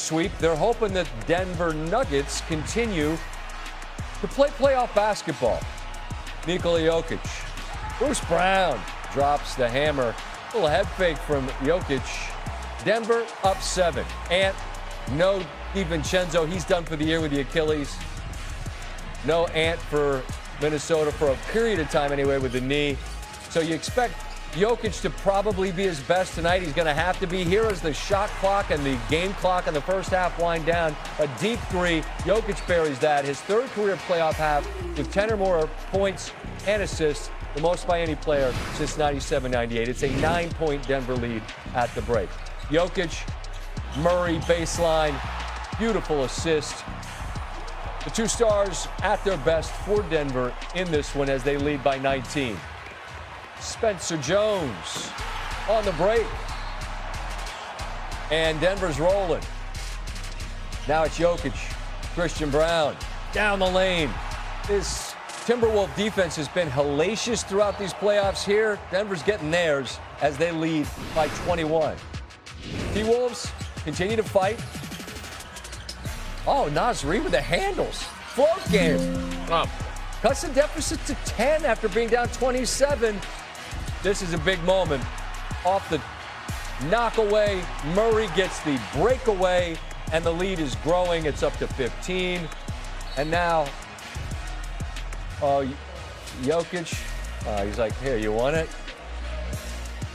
sweep. They're hoping that Denver Nuggets continue to play playoff basketball. Nikola Jokic. Bruce Brown drops the hammer. A little head fake from Jokic. Denver up 7. And no DiVincenzo. He's done for the year with the Achilles. No Ant for Minnesota for a period of time anyway with the knee. So you expect Jokic to probably be his best tonight. He's going to have to be here as the shot clock and the game clock in the first half wind down. A deep three. Jokic buries that. His third career playoff half with 10 or more points and assists, the most by any player since 97-98. It's a 9-point Denver lead at the break. Jokic, Murray, baseline, beautiful assist. The two stars at their best for Denver in this one as they lead by 19. Spencer Jones on the break. And Denver's rolling. Now it's Jokic, Christian Brown, down the lane. This Timberwolves defense has been hellacious throughout these playoffs here. Denver's getting theirs as they lead by 21. T-Wolves continue to fight. Oh, Nasri with the handles. Float game. Cuts the deficit to 10 after being down 27. This is a big moment. Off the knockaway, Murray gets the breakaway, and the lead is growing. It's up to 15. And now, Jokic, he's like, here, you want it?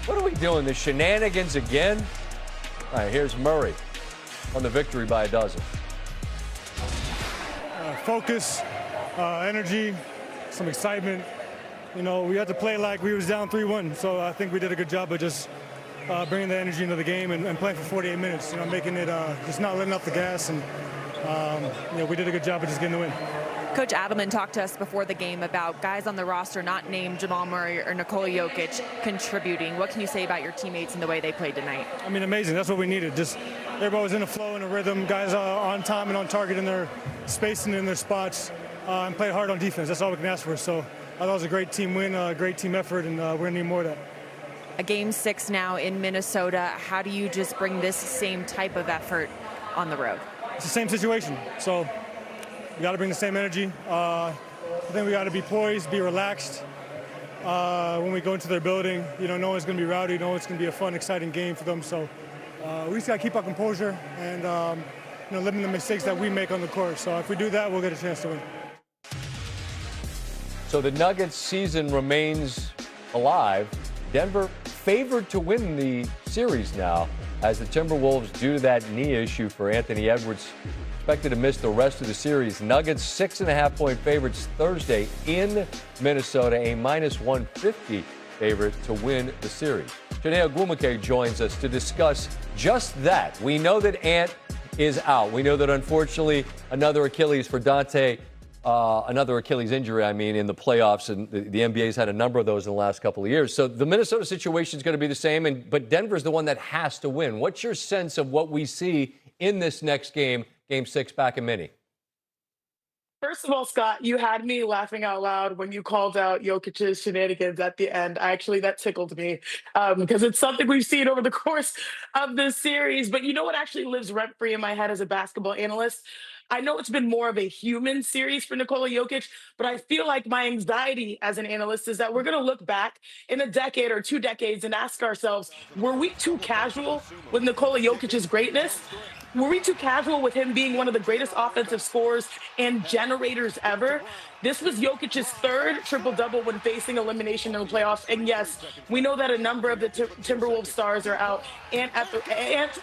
What are we doing? The shenanigans again? All right, here's Murray on the victory by a dozen. Focus, energy, some excitement. You know, we had to play like we was down 3-1, so I think we did a good job of just bringing the energy into the game and playing for 48 minutes, you know, making it, just not letting off the gas, and, you know, we did a good job of just getting the win. Coach Adelman talked to us before the game about guys on the roster not named Jamal Murray or Nikola Jokic contributing. What can you say about your teammates and the way they played tonight? I mean, amazing. That's what we needed. Just everybody was in a flow and a rhythm. Guys on time and on target in their space and in their spots, and played hard on defense. That's all we can ask for. So I thought it was a great team win, a great team effort, and we're going to need more of that. A game 6 now in Minnesota. How do you just bring this same type of effort on the road? It's the same situation. So we got to bring the same energy. I think we got to be poised, be relaxed when we go into their building. You know, no one's going to be rowdy. No one's going to be a fun, exciting game for them. So we just got to keep our composure and you know, limit the mistakes that we make on the court. So if we do that, we'll get a chance to win. So the Nuggets season remains alive. Denver favored to win the series now as the Timberwolves, due to that knee issue for Anthony Edwards, expected to miss the rest of the series. Nuggets 6.5-point favorites Thursday in Minnesota, a -150 favorite to win the series. Janae Ogwumike joins us to discuss just that. We know that Ant is out. We know that, unfortunately, another Achilles for Dante, another Achilles injury, in the playoffs, and the NBA's had a number of those in the last couple of years. So the Minnesota situation is going to be the same, but Denver's the one that has to win. What's your sense of what we see in this next game, Game 6 back in Minnie? First of all, Scott, you had me laughing out loud when you called out Jokic's shenanigans at the end. That tickled me because it's something we've seen over the course of this series. But you know what actually lives rent-free in my head as a basketball analyst? I know it's been more of a human series for Nikola Jokic, but I feel like my anxiety as an analyst is that we're going to look back in a decade or 2 decades and ask ourselves, were we too casual with Nikola Jokic's greatness? Were we too casual with him being one of the greatest offensive scorers and generators ever? This was Jokic's third triple-double when facing elimination in the playoffs. And yes, we know that a number of the Timberwolves stars are out. Ant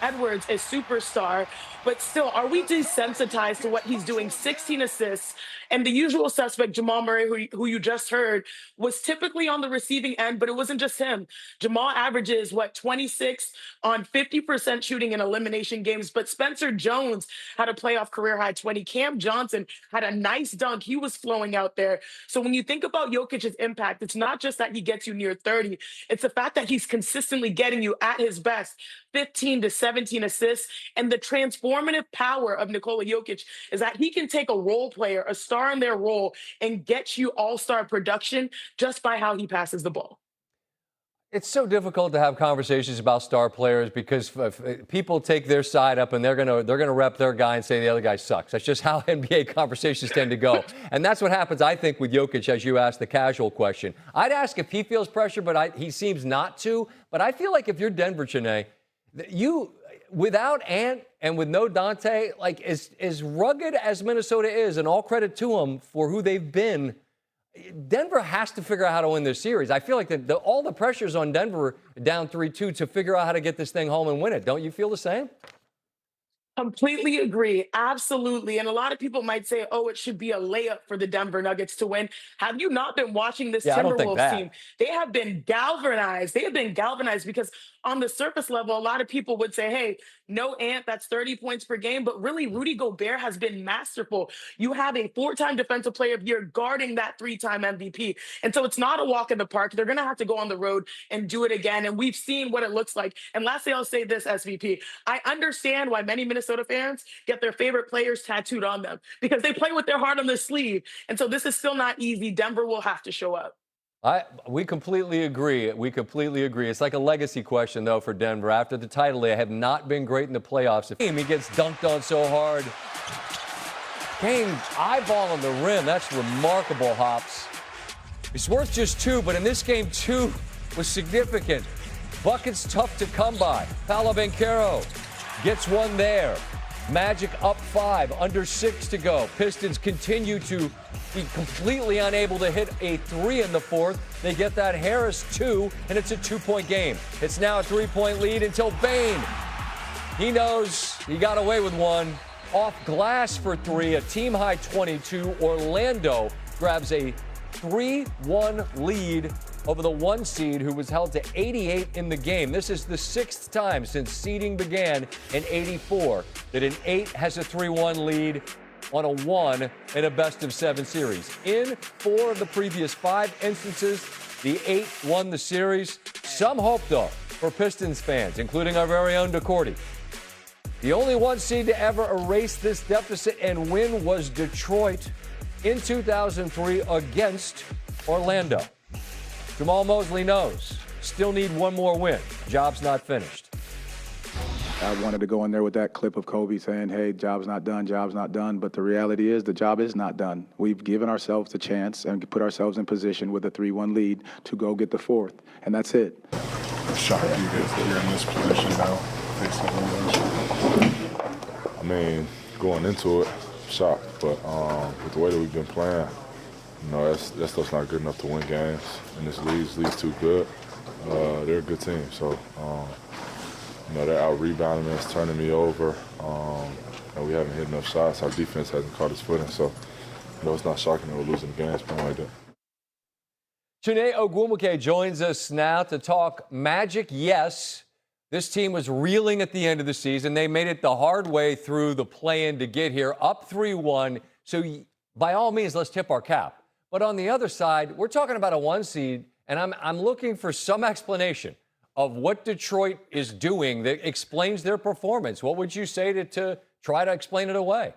Edwards is superstar. But still, are we desensitized to what he's doing? 16 assists. And the usual suspect, Jamal Murray, who you just heard, was typically on the receiving end, but it wasn't just him. Jamal averages, 26 on 50% shooting in elimination games. But Spencer Jones had a playoff career-high 20. Cam Johnson had a nice dunk. He was flowing out there. So when you think about Jokic's impact, it's not just that he gets you near 30. It's the fact that he's consistently getting you at his best. 15 to 17 assists. And the transformative power of Nikola Jokic is that he can take a role player, a star in their role, and get you all-star production just by how he passes the ball. It's so difficult to have conversations about star players because people take their side up and they're gonna rep their guy and say the other guy sucks. That's just how NBA conversations tend to go, and that's what happens, I think, with Jokic. As you asked the casual question, I'd ask if he feels pressure, but he seems not to. But I feel like if you're Denver, Chiney, you without Ant and with no Dante, like as rugged as Minnesota is, and all credit to them for who they've been. Denver has to figure out how to win this series. I feel like all the pressure's on Denver down 3-2 to figure out how to get this thing home and win it. Don't you feel the same? Completely agree. Absolutely. And a lot of people might say, oh, it should be a layup for the Denver Nuggets to win. Have you not been watching this Yeah, I don't think Timberwolves that. team? They have been galvanized. They have been galvanized because on the surface level, a lot of people would say, hey, no Ant, that's 30 points per game. But really, Rudy Gobert has been masterful. You have a 4-time Defensive Player of the Year guarding that 3-time MVP. And so it's not a walk in the park. They're going to have to go on the road and do it again. And we've seen what it looks like. And lastly, I'll say this, SVP. I understand why many Minnesota fans get their favorite players tattooed on them because they play with their heart on their sleeve. And so this is still not easy. Denver will have to show up. We completely agree. We completely agree. It's like a legacy question, though, for Denver. After the title, they have not been great in the playoffs. He gets dunked on so hard. Kane eyeballing the rim. That's remarkable, Hops. It's worth just 2, but in this game, 2 was significant. Buckets tough to come by. Paolo Banchero gets one there. Magic up 5, under 6 to go. Pistons continue to be completely unable to hit a 3 in the 4th. They get that Harris 2, and it's a 2-point game. It's now a 3-point lead until Bane. He knows he got away with one. Off glass for 3, a team-high 22. Orlando grabs a 3-1 lead over the 1 seed, who was held to 88 in the game. This is the 6th time since seeding began in 84 that an 8 has a 3-1 lead on a 1 in a best-of-7 series. In 4 of the previous 5 instances, the 8 won the series. Some hope, though, for Pistons fans, including our very own DeCourty. The only 1 seed to ever erase this deficit and win was Detroit in 2003 against Orlando. Jamal Mosley knows. Still need 1 more win. Job's not finished. I wanted to go in there with that clip of Kobe saying, hey, job's not done, job's not done. But the reality is the job is not done. We've given ourselves the chance and put ourselves in position with a 3-1 lead to go get the 4th. And that's it. It's shocking that you're in this position now. I mean, going into it, shocked. But with the way that we've been playing, you know, that stuff's not good enough to win games. And this league's too good. They're a good team, so you know, they're out rebounding us, turning me over. And we haven't hit enough shots. Our defense hasn't caught its footing, so you know, it's not shocking that we're losing games playing like that. Chiney Ogwumike joins us now to talk Magic. Yes, this team was reeling at the end of the season. They made it the hard way through the play-in to get here, up 3-1. So by all means, let's tip our cap. But on the other side, we're talking about a 1 seed, and I'm looking for some explanation of what Detroit is doing that explains their performance. What would you say to try to explain it away?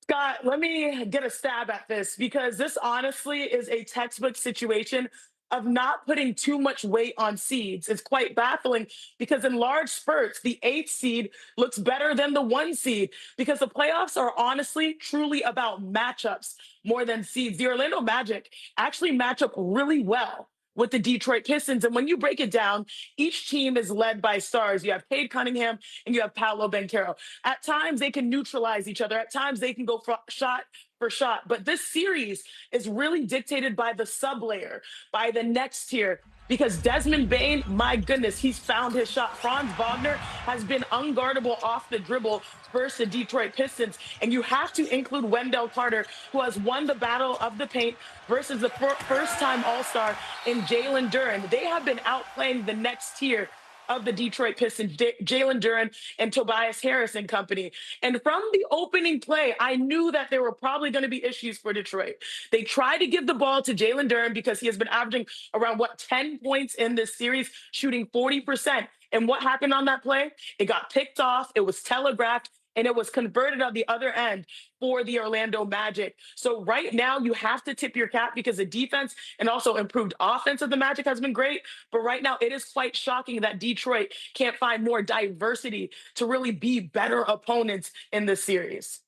Scott, let me get a stab at this because this honestly is a textbook situation of not putting too much weight on seeds. It's quite baffling because in large spurts, the 8th seed looks better than the 1 seed because the playoffs are honestly, truly about matchups more than seeds. The Orlando Magic actually match up really well with the Detroit Pistons. And when you break it down, each team is led by stars. You have Cade Cunningham and you have Paolo Banchero. At times, they can neutralize each other. At times, they can go shot for shot. But this series is really dictated by the sub-layer, by the next tier. Because Desmond Bane, my goodness, he's found his shot. Franz Wagner has been unguardable off the dribble versus the Detroit Pistons. And you have to include Wendell Carter, who has won the battle of the paint versus the first-time All-Star in Jalen Duren. They have been outplaying the next tier of the Detroit Pistons, Jalen Duren and Tobias Harris and company. And from the opening play, I knew that there were probably going to be issues for Detroit. They tried to give the ball to Jalen Duren because he has been averaging around, 10 points in this series, shooting 40%. And what happened on that play? It got picked off. It was telegraphed. and it was converted on the other end for the Orlando Magic. So right now you have to tip your cap because the defense and also improved offense of the Magic has been great. But right now it is quite shocking that Detroit can't find more diversity to really be better opponents in this series.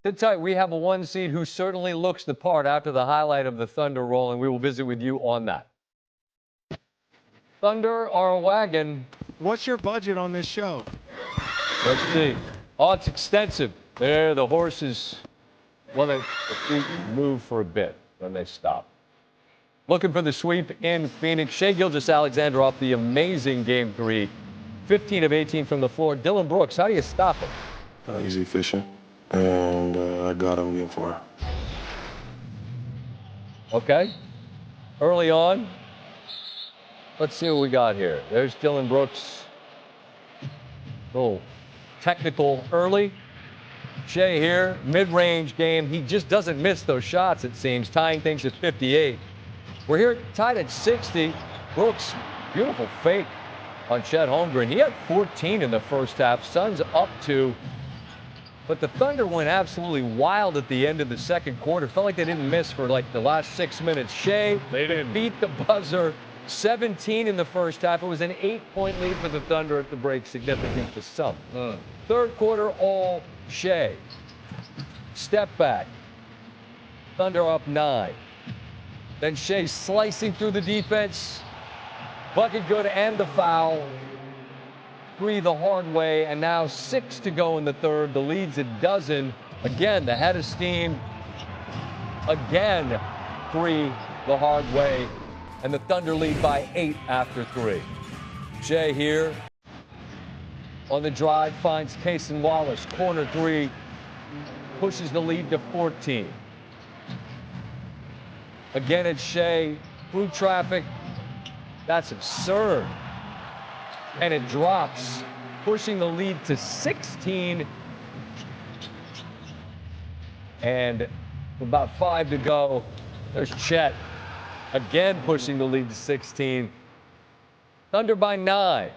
Sit tight. We have a 1 seed who certainly looks the part after the highlight of the Thunder roll, and we will visit with you on that. Thunder are a wagon. What's your budget on this show? Let's see. Oh, it's extensive. There, the horses, well, the feet move for a bit, then they stop. Looking for the sweep in Phoenix. Shai Gilgeous-Alexander off the amazing Game 3. 15 of 18 from the floor. Dylan Brooks, how do you stop him? He's efficient, and I got him Game 4. Okay. Early on. Let's see what we got here. There's Dylan Brooks. Oh, technical early. Shai here, mid-range game. He just doesn't miss those shots, it seems, tying things at 58. We're here tied at 60. Brooks, beautiful fake on Chet Holmgren. He had 14 in the first half. Suns up 2. But the Thunder went absolutely wild at the end of the second quarter. Felt like they didn't miss for like the last 6 minutes. Shai beat the buzzer. 17 in the first half. It was an 8-point lead for the Thunder at the break, significant to some. Third quarter, all Shai. Step back. Thunder up 9. Then Shai slicing through the defense. Bucket good and the foul. 3 the hard way, and now 6 to go in the third. The lead's a dozen. Again, the head of steam. Again, 3 the hard way. And the Thunder lead by 8 after 3. Shai here on the drive, finds Cason Wallace. Corner 3, pushes the lead to 14. Again, it's Shai through traffic. That's absurd. And it drops, pushing the lead to 16. And about 5 to go. There's Chet. Again pushing the lead to 16. Thunder by 9.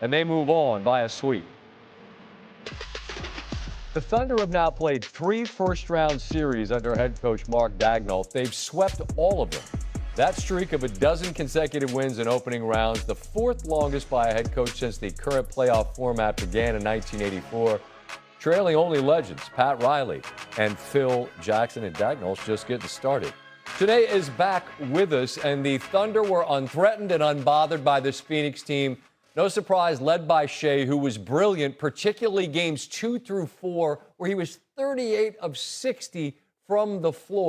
And they move on by a sweep. The Thunder have now played 3 first-round series under head coach Mark Daigneault. They've swept all of them. That streak of a dozen consecutive wins in opening rounds, the 4th longest by a head coach since the current playoff format began in 1984. Trailing only legends Pat Riley and Phil Jackson, and Daigneault's just getting started. Today is back with us, and the Thunder were unthreatened and unbothered by this Phoenix team. No surprise, led by Shai, who was brilliant, particularly games 2 through 4, where he was 38 of 60 from the floor.